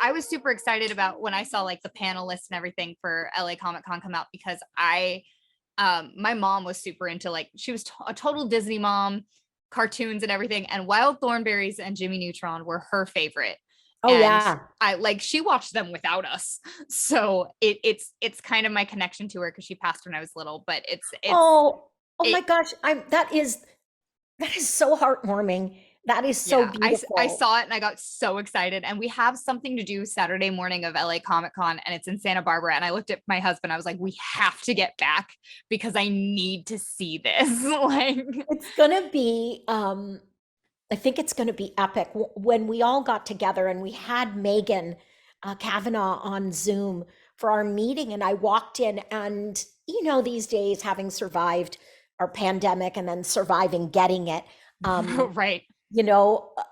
I was super excited about when I saw like the panelists and everything for LA Comic Con come out, because my mom was super into, like, she was a total Disney mom, cartoons and everything, and Wild Thornberrys and Jimmy Neutron were her favorite. Oh And yeah. she watched them without us, so it's kind of my connection to her, because she passed when I was little. But Oh, oh it my gosh. That is so heartwarming. That is so yeah, I beautiful. saw it and I got so excited. And we have something to do Saturday morning of LA Comic Con, and it's in Santa Barbara. And I looked at my husband, I was like, we have to get back because I need to see this. Like, It's gonna be, I think it's gonna be epic. When we all got together and we had Megan Kavanaugh on Zoom for our meeting, and I walked in, and these days, having survived our pandemic and then surviving getting it, right. you know, uh,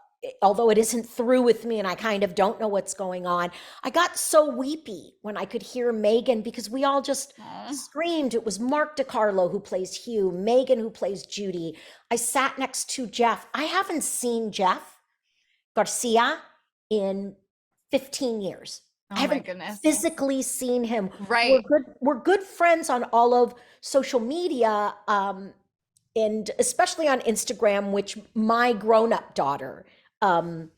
although it isn't through with me and I kind of don't know what's going on, I got so weepy when I could hear Megan, because we all just Aw. screamed. It was Mark DiCarlo who plays Hugh, Megan who plays Judy. I sat next to Jeff. I haven't seen Jeff Garcia in 15 years. I Oh my haven't goodness. physically seen him. Right. We're good friends on all of social media. And especially on Instagram, which my grown-up daughter, um,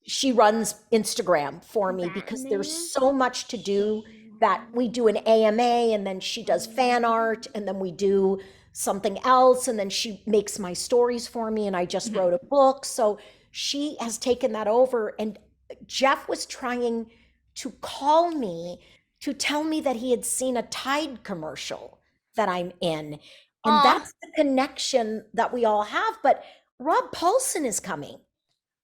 she runs Instagram for me because there's so much to do, that we do an AMA, and then she does fan art, and then we do something else, and then she makes my stories for me, and I just wrote a book. So she has taken that over, and Jeff was trying to call me to tell me that he had seen a Tide commercial that I'm in. And Aw, that's the connection that we all have. But Rob Paulson is coming,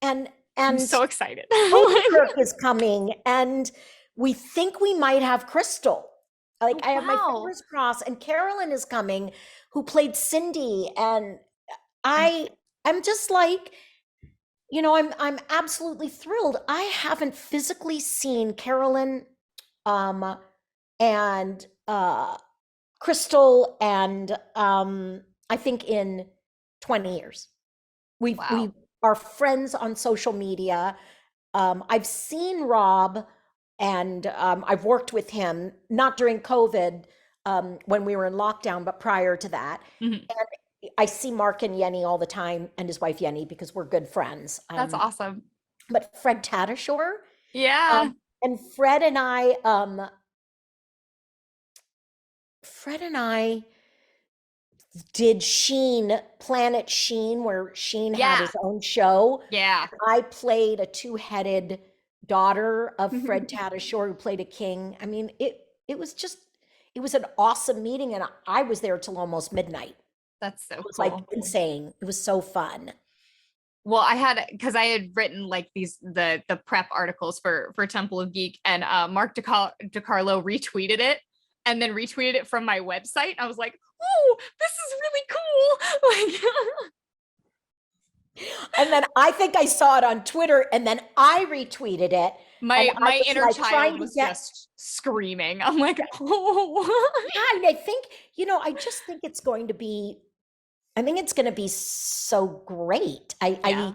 and I'm and so excited. Odenkirk is coming, and we think we might have Crystal. Like, Oh, I have my wow. fingers crossed, and Carolyn is coming, who played Cindy, and I'm I am just like, I'm absolutely thrilled. I haven't physically seen Carolyn, um, and Crystal, and I think in 20 years. We wow. are friends on social media. I've seen Rob, and I've worked with him, not during COVID, when we were in lockdown, but prior to that. Mhm. And I see Mark and Yenny all the time, and his wife Yenny, because we're good friends. That's awesome. But Fred Tatasciore, Yeah. and Fred and I did Planet Sheen, where Sheen had Yeah. his own show. Yeah. I played a two-headed daughter of Fred Tatasciore, who played a king. I mean, it was an awesome meeting, and I was there till almost midnight. That's so It was like cool. insane. It was so fun. Well, because I had written like the prep articles for Temple of Geek, and Mark DiCarlo retweeted it, and then retweeted it from my website. I was like, oh, this is really cool. And then I think I saw it on Twitter, and then I retweeted it, and I My was inner like child trying to was get. just screaming. I'm like, oh. Yeah, and I think, I just think it's going to be, I think it's going to be so great. Yeah.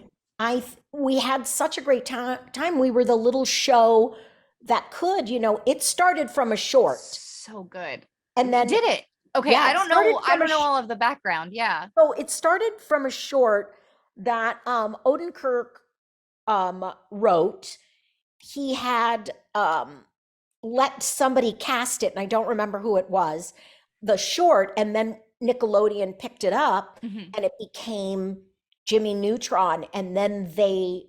We had such a great time. We were the little show that could, it started from a short, So good. and then, Did it? Okay, yeah, it started I from don't know all of the background. Yeah. so it started from a short that Odenkirk wrote. He had let somebody cast it, and I don't remember who it was, the short, and then Nickelodeon picked it up, Mhm. and it became Jimmy Neutron, and then they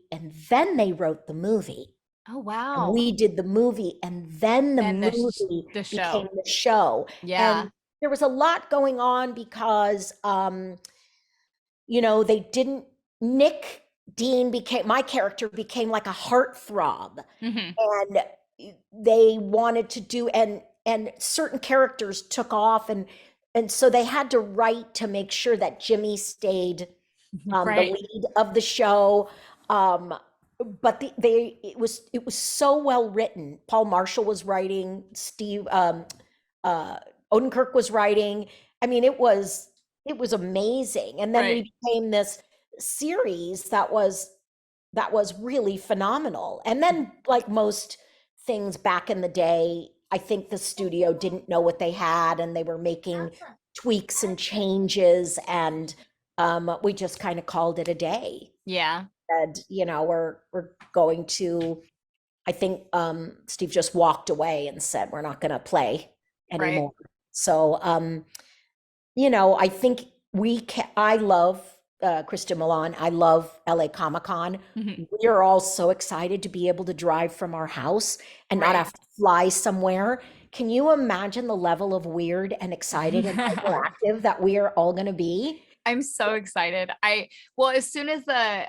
wrote the movie. Oh, And wow. we did the movie, and then the Then movie the became show. the show. Yeah. And there was a lot going on because they didn't Nick Dean became my character became like a heartthrob, Mhm. and they wanted to do, and certain characters took off, and so they had to write to make sure that Jimmy stayed the Right. lead of the show. um but it was so well written. Paul Marshall was writing, Steve uh Odenkirk was writing. I mean, it was amazing, and then Right. we became this series that was really phenomenal. And then, like most things back in the day. I think the studio didn't know what they had and they were making tweaks and changes, and we just kind of called it a day. Yeah. And we're going to, I think Steve just walked away and said we're not going to play Right. anymore. So I think I love Krista Milan. I love LA Comic Con. Mhm. We are all so excited to be able to drive from our house and not Right. have to fly somewhere. Can you imagine the level of weird and excited and hyperactive that we are all going to be? I'm so excited. Well, as soon as the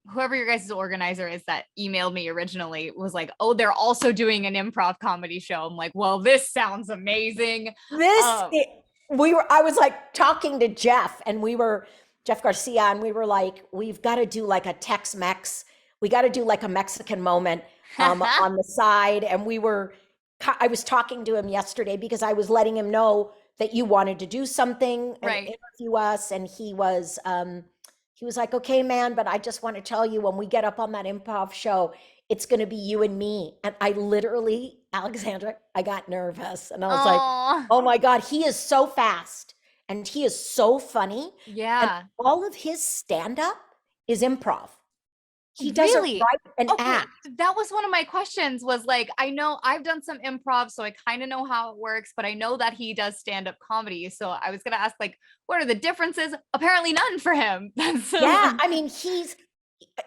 whoever your guys' organizer is that emailed me originally was like, oh, they're also doing an improv comedy show. I'm like, well, this sounds amazing. This Um, I was like talking to Jeff Garcia, and we were like, we've got to do like a Tex-Mex. We got to do like a Mexican moment on the side. And I was talking to him yesterday because I was letting him know that you wanted to do something and right. interview us. And he was like, okay, man, but I just want to tell you, when we get up on that improv show, it's going to be you and me. And I literally, Alexandra, I got nervous and I was like, Oh, oh my God, he is so fast and he is so funny. And yeah. all of his stand-up is improv. He doesn't Really? write an Okay, act. that was one of my questions was like, I know I've done some improv, so I kind of know how it works, but I know that he does stand-up comedy. So I was gonna ask, like, what are the differences? Apparently none for him. Yeah, I mean,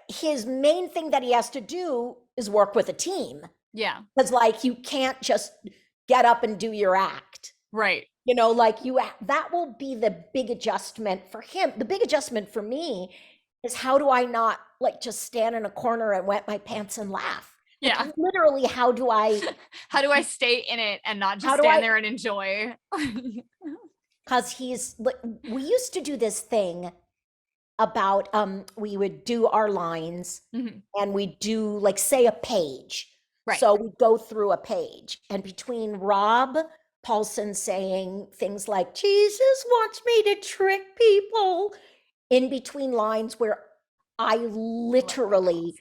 his main thing that he has to do is work with a team. Yeah, Because like you can't just get up and do your act. right. Like that will be the big adjustment for him. The big adjustment for me is, how do I not like just stand in a corner and wet my pants and laugh? Like Yeah. literally, how do I How do I stay in it and not how just do I stand there and enjoy? because he's like, we used to do this thing about we would do our lines Mhm. and we do like say a page. Right. So we go through a page, and between Rob Paulson saying things like Jesus wants me to trick people, in between lines where I literally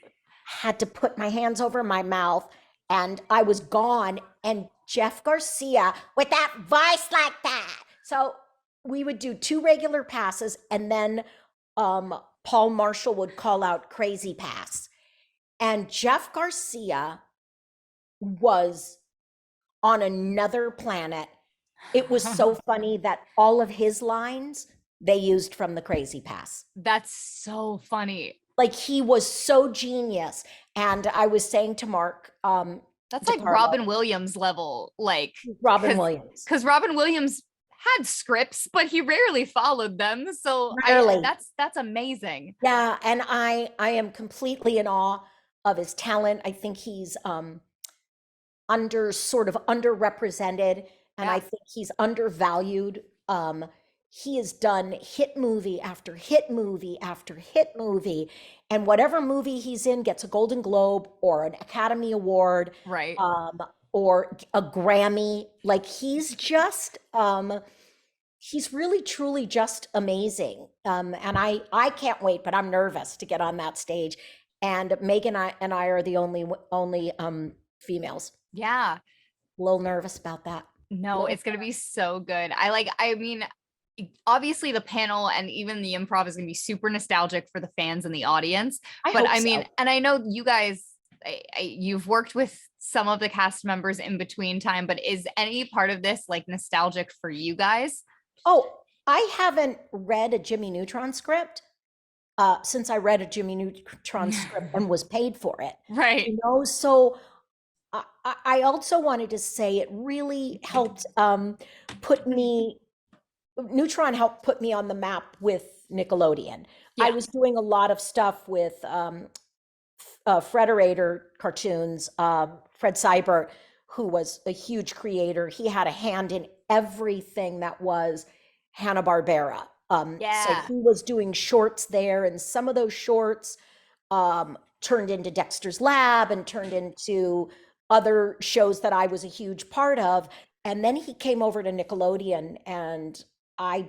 had to put my hands over my mouth and I was gone, and Jeff Garcia with that voice like that. So we would do two regular passes, and then Paul Marshall would call out crazy pass. And Jeff Garcia was on another planet. It was so funny that all of his lines they used from the crazy pass. That's so funny. Like he was so genius. And I was saying to Mark That's like DiCarlo, Robin Williams level, like, Robin Williams. because Robin Williams had scripts, but he rarely followed them. So Rarely. that's amazing. Yeah, and I am completely in awe of his talent. I think he's sort of underrepresented, and I Yeah. think he's undervalued. He has done hit movie after hit movie after hit movie, and whatever movie he's in gets a Golden Globe or an Academy Award, Right. or a Grammy. Like he's really truly just amazing. And I can't wait, but I'm nervous to get on that stage. And Megan and I are the only females. Yeah. A little nervous about that. No, Little- it's gonna be so good. I mean, obviously the panel and even the improv is gonna be super nostalgic for the fans and the audience. I But hope I mean, so. and I know you guys, you've worked with some of the cast members in between time, but is any part of this like nostalgic for you guys? Oh, I haven't read a Jimmy Neutron script since I read a Jimmy Neutron script and was paid for it. Right. So I also wanted to say it really helped put me Neutron helped put me on the map with Nickelodeon. I Yeah. was doing a lot of stuff with Frederator cartoons, Fred Seibert, who was a huge creator. He had a hand in everything that was Hanna-Barbera. So Yeah. he was doing shorts there, and some of those shorts turned into Dexter's Lab and turned into other shows that I was a huge part of. And then he came over to Nickelodeon, and I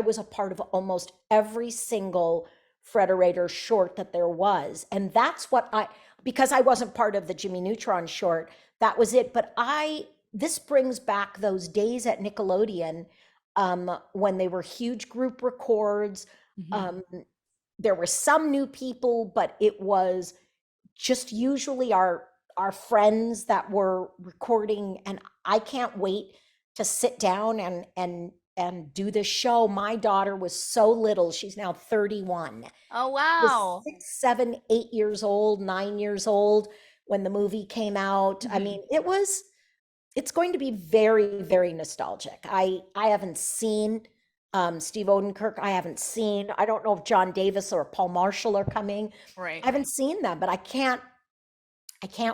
was a part of almost every single Frederator short that there was. And that's what because I wasn't part of the Jimmy Neutron short, that was it. But this brings back those days at Nickelodeon, when they were huge group records. There were some new people, but it was just usually our friends that were recording. And I can't wait to sit down and do this show. My daughter was so little. She's now 31. Oh, Was wow. 6, 7, 8 years old, 9 years old when the movie came out. I mean, it's going to be very, very nostalgic. I haven't seen Steve Odenkirk. I don't know if John Davis or Paul Marshall are coming. Right. I haven't seen them, but I can't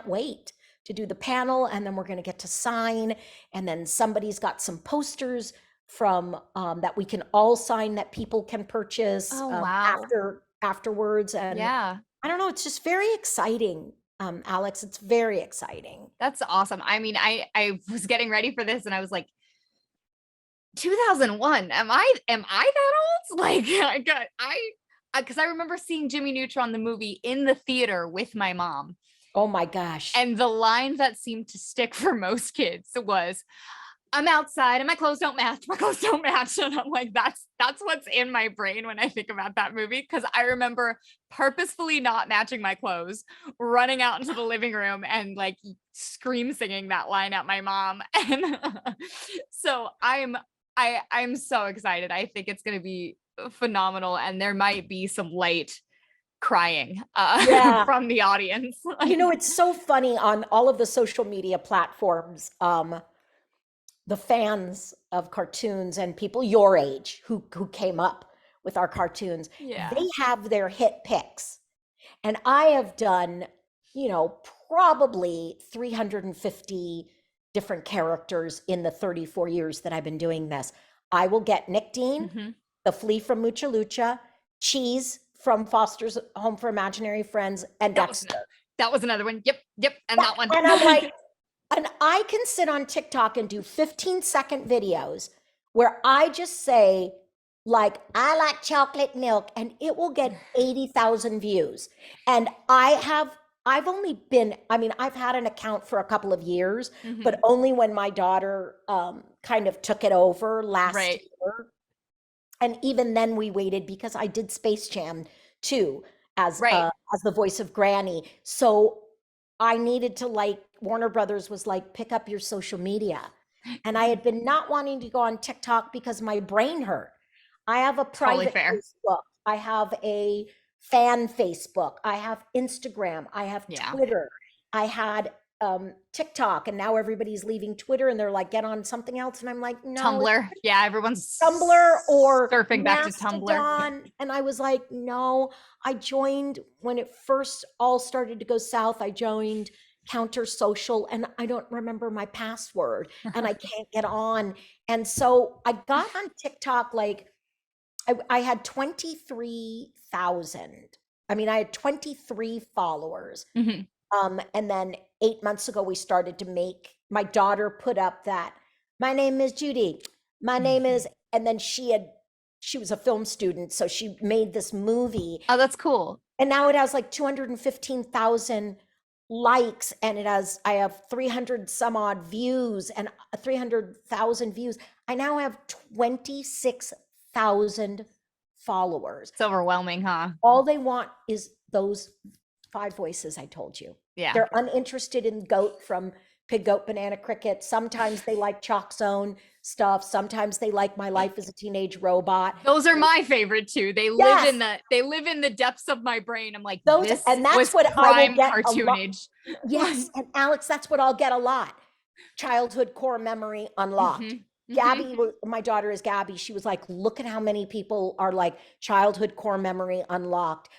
wait to do the panel, and then we're going to get to sign, and then somebody's got some posters from that we can all sign that people can purchase afterwards. And yeah, I don't know, it's just very exciting. Alex, it's very exciting. that's awesome. I mean, I was getting ready for this and I was like, 2001, am I that old? Like, because I remember seeing Jimmy Neutron the movie in the theater with my mom. Oh my gosh. And the line that seemed to stick for most kids was, I'm outside and my clothes don't match. My clothes don't match. And I'm like, that's what's in my brain when I think about that movie. Because I remember purposefully not matching my clothes, running out into the living room and like scream singing that line at my mom. And so I'm so excited. I think it's going to be phenomenal. And there might be some light crying from the audience. You know, it's so funny on all of the social media platforms. The fans of cartoons and people your age who came up with our cartoons, they have their hit picks. And I have done, probably 350 different characters in the 34 years that I've been doing this. I will get Nick Dean, the Flea from Mucha Lucha, Cheese from Foster's Home for Imaginary Friends, and Dexter. That was another one. Yep. And that one. And I'm like, and I can sit on TikTok and do 15-second videos where I just say, like, I like chocolate milk, and it will get 80,000 views. And I've had an account for a couple of years, but only when my daughter kind of took it over last year. And even then we waited because I did Space Jam too, as the voice of Granny. So I needed to, Warner Brothers was like, pick up your social media. And I had been not wanting to go on TikTok because my brain hurt. I have a private Facebook. I have a fan Facebook. I have Instagram. I have Twitter. I had TikTok, and now everybody's leaving Twitter and they're like, get on something else. And I'm like, no. Tumblr. Yeah, everyone's Tumblr or surfing back to Mastodon. Tumblr. And I was like, no. I joined when it first all started to go south. I joined Counter Social, and I don't remember my password and I can't get on. And so I got on TikTok, I had 23,000. I had 23 followers. And then 8 months ago, we started to my daughter put up that, my name is Judy. My name is, and then she was a film student. So she made this movie. Oh, that's cool. And now it has 215,000 likes, and I have 300 some odd views and 300,000 views. I now have 26,000 followers. It's overwhelming, huh? All they want is those 5 voices I told you. Yeah. They're uninterested in Goat from Pig, Goat, Banana, Cricket. Sometimes they like Chalk Zone stuff. Sometimes they like My Life as a Teenage Robot. Those are my favorite too. They live in the depths of my brain. I'm like, this and that's was what I will get cartoonage. Yes, and Alex, that's what I'll get a lot. Childhood core memory unlocked. Gabby, my daughter is Gabby. She was like, look at how many people are like childhood core memory unlocked.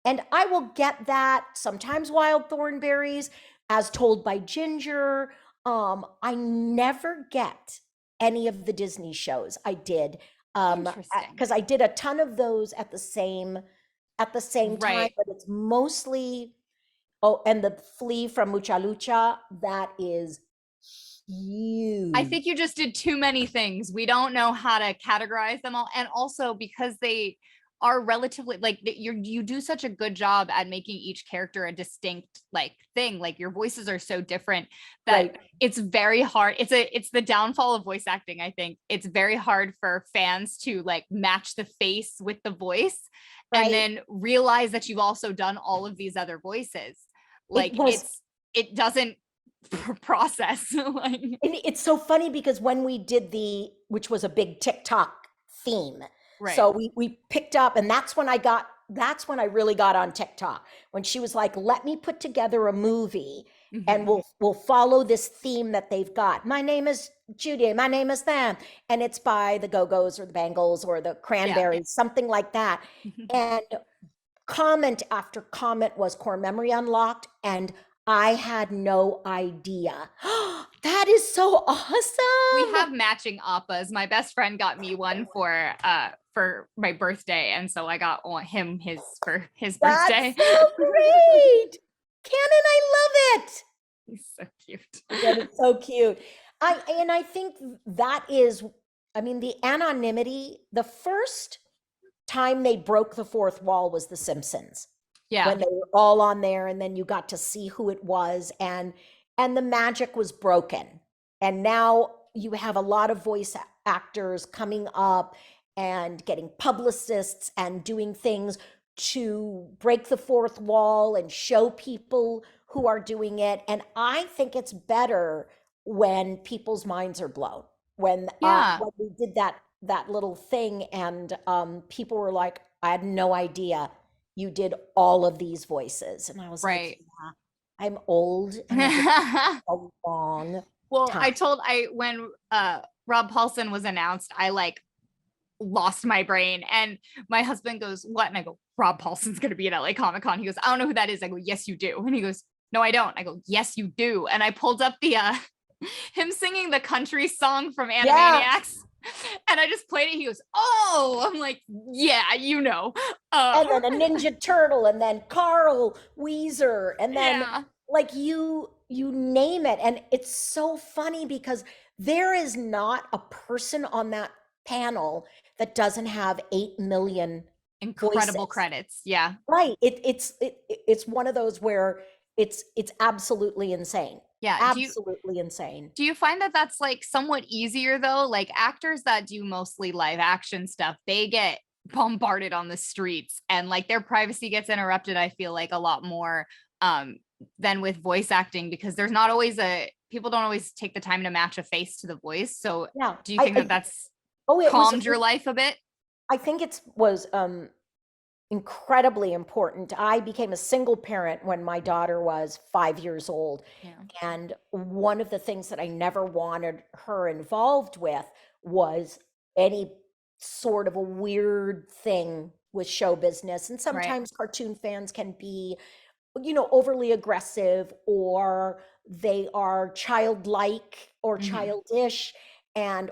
And I will get that, sometimes Wild Thornberries, as told by Ginger. I never get any of the Disney shows. I did, because I did a ton of those at the same time, but it's mostly, and the Flea from Mucha Lucha, that is huge. I think you just did too many things. We don't know how to categorize them all. And also because are relatively like you do such a good job at making each character a distinct like thing. Like your voices are so different that Right. it's very hard. It's the downfall of voice acting. I think it's very hard for fans to like match the face with the voice and Right. then realize that you've also done all of these other voices. It Like was, it doesn't process. Like and it's so funny because when we did which was a big TikTok theme. right. So we picked up, and that's when I really got on TikTok. When she was like, let me put together a movie and Mhm. we'll follow this theme that they've got. My name is Judy, my name is them. And it's by the Go-Go's or the Bangles or the Yeah. Cranberries, something like that. And comment after comment was core memory unlocked, and I had no idea. That is so We awesome. have matching appas. My best friend got me one for my birthday, and so I got him his for his That's birthday. so great. Cannon, I love it. He's so cute. That is so cute. I think that is, I mean, the anonymity, the first time they broke the fourth wall was The Simpsons, Yeah, when they were all on there, and then you got to see who it was, and the magic was broken. And now you have a lot of voice actors coming up and getting publicists and doing things to break the fourth wall and show people who are doing it. And I think it's better when people's minds are blown. yeah, When we did that little thing, and people were like, I had no idea you did all of these voices. And I was like, right. yeah, I'm old and I did a long Well, time. I when Rob Paulson was announced, I like lost my brain. And my husband goes, "What?" And I go, "Rob Paulson's gonna be at LA Comic Con." He goes, "I don't know who that is." I go, "Yes, you do." And he goes, "No, I don't." I go, "Yes, you do." And I pulled up the him singing the country song from Yeah. Animaniacs. And I just played it. He goes, "Oh," I'm like, "Yeah, you know." And then a Ninja Turtle, and then Carl Weezer, and then Yeah. like you name it. And it's so funny because there is not a person on that panel that doesn't have 8 million Incredible voices. credits. Yeah. Right. It's one of those where it's absolutely insane. Yeah. Absolutely insane. Do you find that that's like somewhat easier though? Like actors that do mostly live action stuff, they get bombarded on the streets and like their privacy gets interrupted, I feel like a lot more um than with voice acting because there's not always a people don't always take the time to match a face to the voice. So Yeah. do you think that that's Oh, calmed your life a bit? I think it was incredibly important. I became a single parent when my daughter was 5 years old. Yeah. And one of the things that I never wanted her involved with was any sort of a weird thing with show business. And Right. sometimes cartoon fans can be, overly aggressive, or they are childlike or Hmm. childish,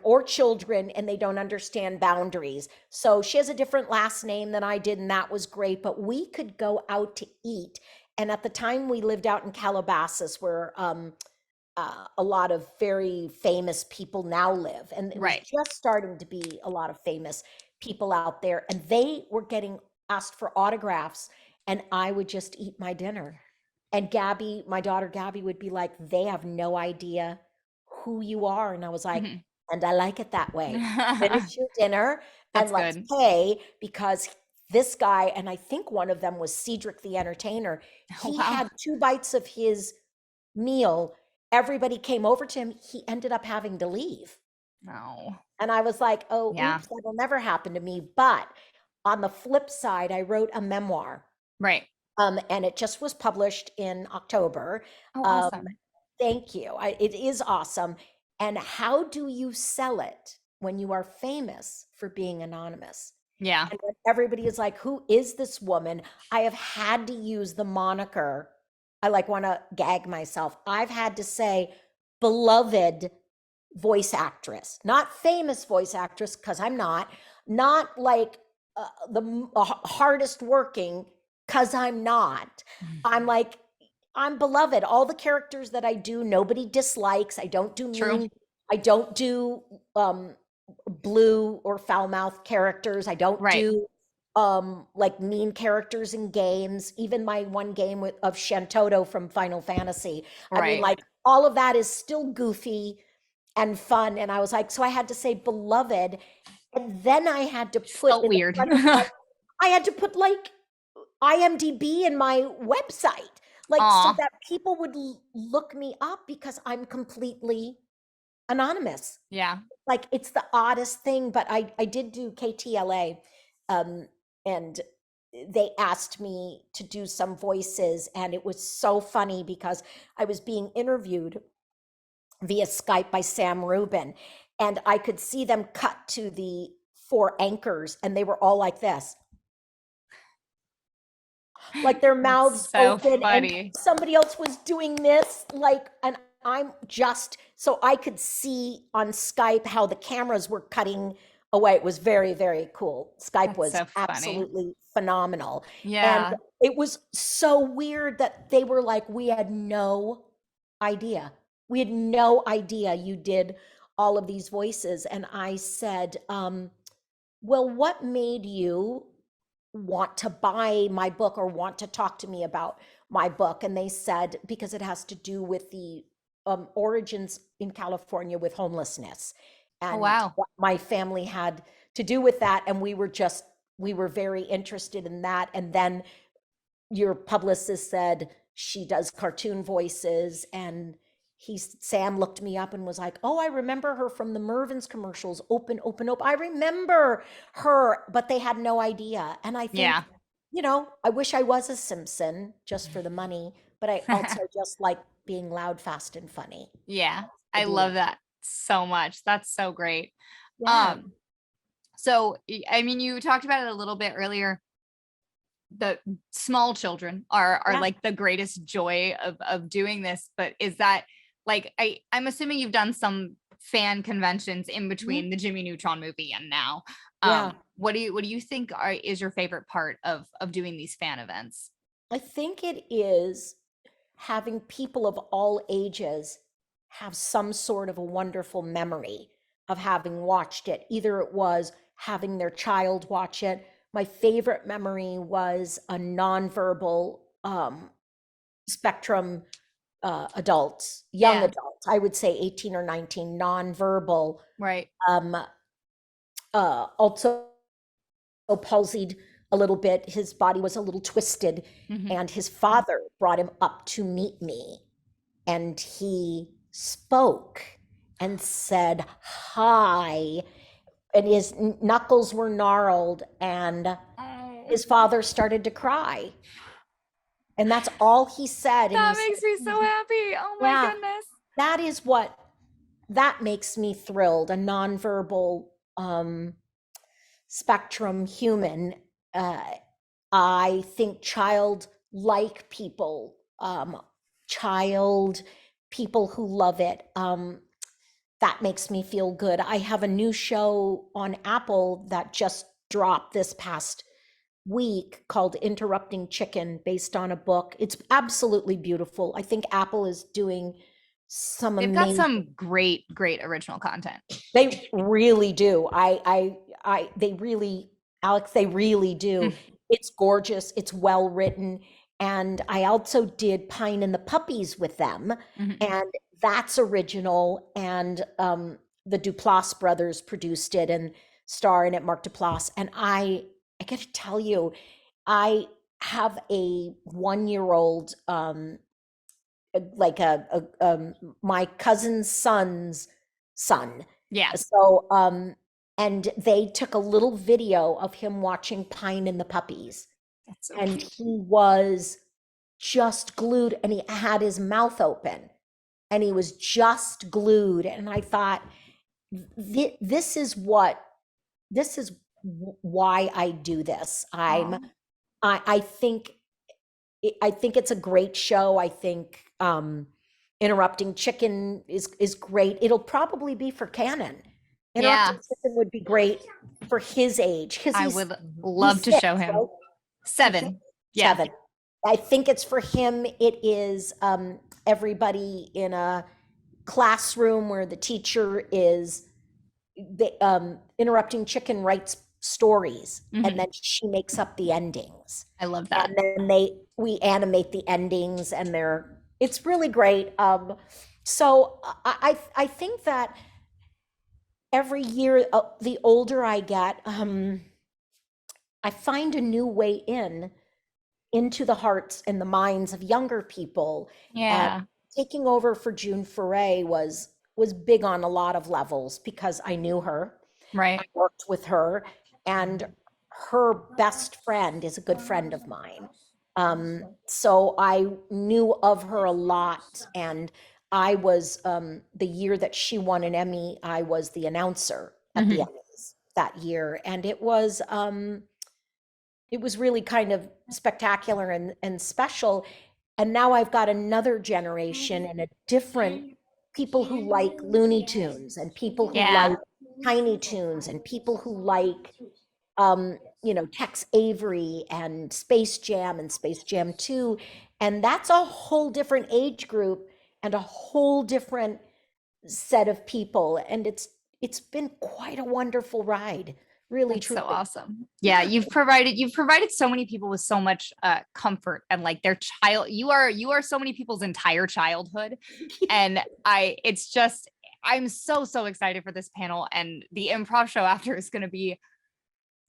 or children, and they don't understand boundaries. So she has a different last name than I did, and that was great. But we could go out to eat. And at the time we lived out in Calabasas, where a lot of very famous people now live. And it was Right. just starting to be a lot of famous people out there. And they were getting asked for autographs, and I would just eat my dinner. And Gabby, my daughter Gabby, would be like, they have no idea who you are. And I was like, Mhm. and I like it that way. Finish your dinner and That's let's good. pay, because this guy, and I think one of them was Cedric the Entertainer, Oh he wow. had 2 bites of his meal. Everybody came over to him. He ended up having to leave. No. And I was like, oh, Yeah. oops, that'll never happen to me. But on the flip side, I wrote a memoir, Right. and it just was published in October. Oh, Um, awesome. Thank you. It is awesome. And how do you sell it when you are famous for being anonymous? Yeah. And when everybody is like, who is this woman? I have had to use the moniker. I like want to gag myself. I've had to say, beloved voice actress, not famous voice actress, because I'm not like the hardest working, because I'm not. I'm like, I'm beloved. All the characters that I do, nobody dislikes. I don't do True. mean, I don't do blue or foul mouth characters. I don't Right. do like mean characters in games, even my one game of Shantoto from Final Fantasy. I mean, Right. like all of that is still goofy and fun. And I was like, so I had to say beloved. And then I had to Just put felt in the weird. front of my, I had to put like IMDb in my website, like so Aw. that people would look me up because I'm completely anonymous. Yeah. Like it's the oddest thing, but I did do KTLA, um, and they asked me to do some voices, and it was so funny because I was being interviewed via Skype by Sam Rubin, and I could see them cut to the four anchors, and they were all like this, like their mouths It's so open, and funny. somebody else was doing this, like, and I'm just so I could see on Skype how the cameras were cutting away. It was very, very cool. Skype That's was so funny. absolutely phenomenal. And Yeah. it was so weird that they were like, we had no idea. We had no idea you did all of these voices. And I said, well, what made you want to buy my book or want to talk to me about my book? And they said, because it has to do with the origins in California with homelessness Oh, and wow. what my family had to do with that. And we were very interested in that. And then your publicist said she does cartoon voices, and Sam looked me up and was like, oh, I remember her from the Mervyn's commercials, open, open, open. I remember her, but they had no idea. And I think, Yeah. I wish I was a Simpson just for the money, but I also just like being loud, fast, and funny. Yeah. I I do love. love that so much. That's so great. Yeah. Um, so I mean, you talked about it a little bit earlier. The small children are Yeah. like the greatest joy of doing this, but is that like I'm assuming you've done some fan conventions in Mhm. between the Jimmy Neutron movie and now. Yeah. What do you think is your favorite part of doing these fan events? I think it is having people of all ages have some sort of a wonderful memory of having watched it. Either it was having their child watch it. My favorite memory was a nonverbal spectrum adults, young Yeah, adults, I would say 18 or 19, nonverbal, right. um, also palsied a little bit. His body was a little twisted, Hmm. and his father brought him up to meet me, and he spoke and said hi, and his knuckles were gnarled, and Oh, his father started to cry, and that's all he said. And he that said, makes me so happy. Oh my yeah, goodness. that is what that makes me thrilled. A nonverbal spectrum human. uh, I think child-like people, child people who love it, that makes me feel good. I have a new show on Apple that just dropped this past week called Interrupting Chicken, based on a book. It's absolutely beautiful. I think Apple is doing some They've got amazing. some great original content. They really do. They really, Alex, they really do. It's gorgeous. It's well written. And I also did Pine and the Puppies with them, Mhm. and that's original. And the Duplass brothers produced it and star in it, Mark Duplass. And I got to tell you, I have a 1 year old, like my cousin's son's son. Yeah, So, and they took a little video of him watching Pine and the Puppies, that's so and cute. he was just glued, and he had his mouth open, and he was just glued. And I thought, this is why I do this. Oh, I think I think it's a great show. I think Interrupting Chicken is great. It'll probably be for Canon. Interrupting yeah. Chicken would be great for his age because I he's would he's love to six, show right? him. He's six, 7. Yeah. 7. I think it's for him. It is everybody in a classroom where the teacher is the Interrupting Chicken writes stories, Mhm. and then she makes up the endings. I love that. And then we animate the endings, and it's really great. So I think that every year, the older I get, I find a new way into the hearts and the minds of younger people. And Yeah. taking over for June Foray was big on a lot of levels because I knew her. Right. I worked with her, and her best friend is a good friend of mine. So I knew of her a lot, and I was, the year that she won an Emmy, I was the announcer at the Mhm. Emmys that year, and it was really kind of spectacular and special. And now I've got another generation and a different people who like Looney Tunes, and people who Yeah. like Tiny Toons, and people who like, Tex Avery and Space Jam and Space Jam 2. And that's a whole different age group and a whole different set of people. And it's been quite a wonderful ride, really, That's so truly. awesome. Yeah, you've provided so many people with so much comfort, and like their child, you are so many people's entire childhood. And it's just, I'm so excited for this panel, and the improv show after is going to be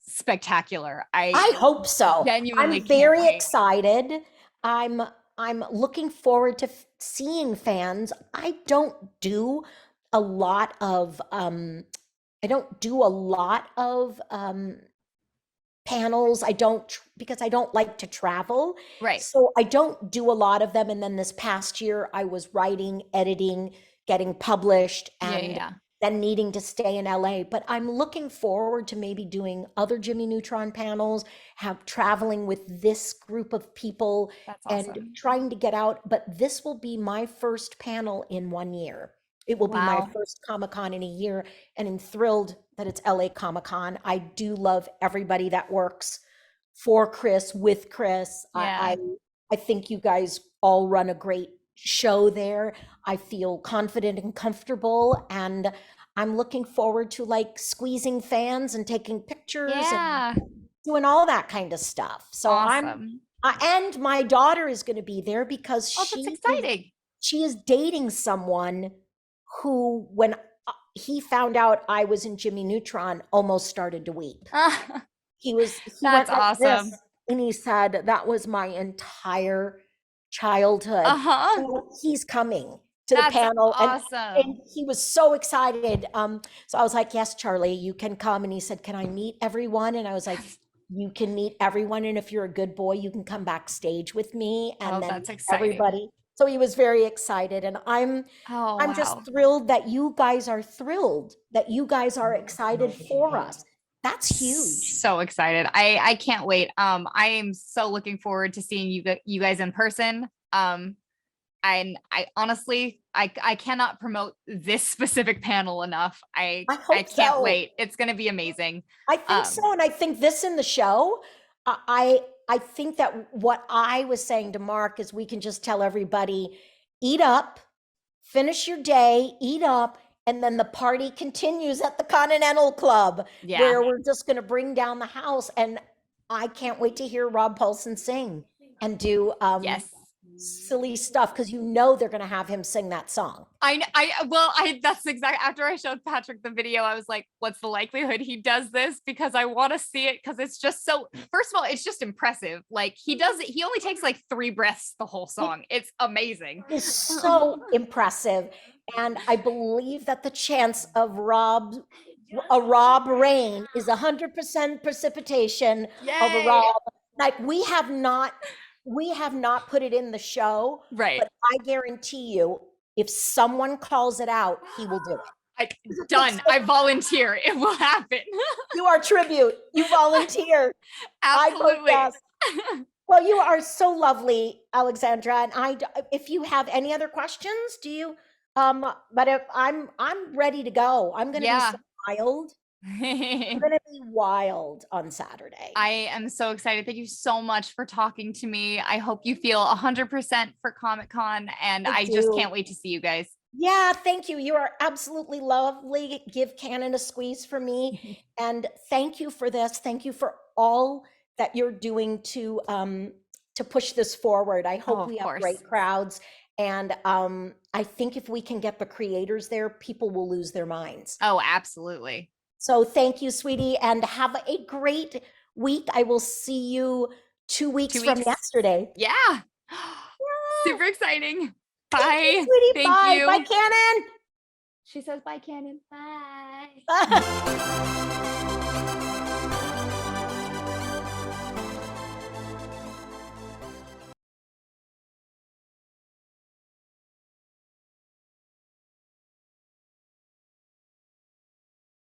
spectacular. I hope so. Genuinely I'm can't very wait. excited. I'm I'm looking forward to seeing fans. I don't do a lot of panels. I don't, because I don't like to travel. Right. So I don't do a lot of them. And then this past year I was writing, editing, getting published, Yeah, and yeah. then needing to stay in LA. But I'm looking forward to maybe doing other Jimmy Neutron panels, have traveling with this group of people That's and awesome. trying to get out. But this will be my first panel in 1 year. It will be my Wow. first Comic-Con in a year, and I'm thrilled that it's LA Comic-Con. I do love everybody that works for Chris, with Chris. Yeah. I think you guys all run a great show there. I feel confident and comfortable, and I'm looking forward to like squeezing fans and taking pictures and Yeah. doing all that kind of stuff. So Awesome. and my daughter is going to be there because Oh, that's exciting. she is dating someone who, when he found out I was in Jimmy Neutron, almost started to weep. He That's went like awesome. this, and he said, that was my entire childhood. Uh-huh. So he's coming to the That's panel, and awesome. he was so excited. So I was like, yes, Charlie, you can come. And he said, can I meet everyone? And I was like, you can meet everyone, and if you're a good boy, you can come backstage with me. And Oh, then that's exciting. everybody. So he was very excited, and Oh, I'm just wow. thrilled that you guys are thrilled, that you guys are excited for us. That's huge. So excited. I can't wait. I am so looking forward to seeing you guys in person. And I honestly, I cannot promote this specific panel enough. I hope can't so. wait. It's going to be amazing. I think so, and I think this in the show, I think that what I was saying to Mark is we can just tell everybody, eat up, finish your day, eat up, and then the party continues at the Continental Club, Yeah. where we're just going to bring down the house. And I can't wait to hear Rob Paulson sing and do Yes. silly stuff, because they're going to have him sing that song. That's exactly, after I showed Patrick the video, I was like, what's the likelihood he does this? Because I want to see it, because it's just so, first of all, it's just impressive. Like he does it, he only takes like 3 breaths the whole song. It's amazing. It's so impressive. And I believe that the chance of Rob rain is 100% precipitation of a Yay. Rob. Like we have not put it in the show, Right. but I guarantee you, if someone calls it out, he will do it. Done. I volunteer. It will happen. You are tribute. You volunteer. Absolutely. Well, you are so lovely, Alexandra. And if you have any other questions, do you? But if I'm ready to go. I'm going to be so wild. I'm going to be wild on Saturday. I am so excited. Thank you so much for talking to me. I hope you feel 100% for Comic-Con, and I just can't wait to see you guys. Yeah, thank you. You are absolutely lovely. Give Cannon a squeeze for me. And thank you for this. Thank you for all that you're doing to push this forward. I Oh, hope of we have course. great crowds. And I think if we can get the creators there, people will lose their minds. Oh, absolutely. So thank you, sweetie, and have a great week. I will see you 2 weeks 2 from weeks. yesterday. Yeah. Yeah. Super exciting. Thank you, Bye. sweetie. Thank Bye. Bye, you. Cannon. She says bye, Cannon. Bye. Bye.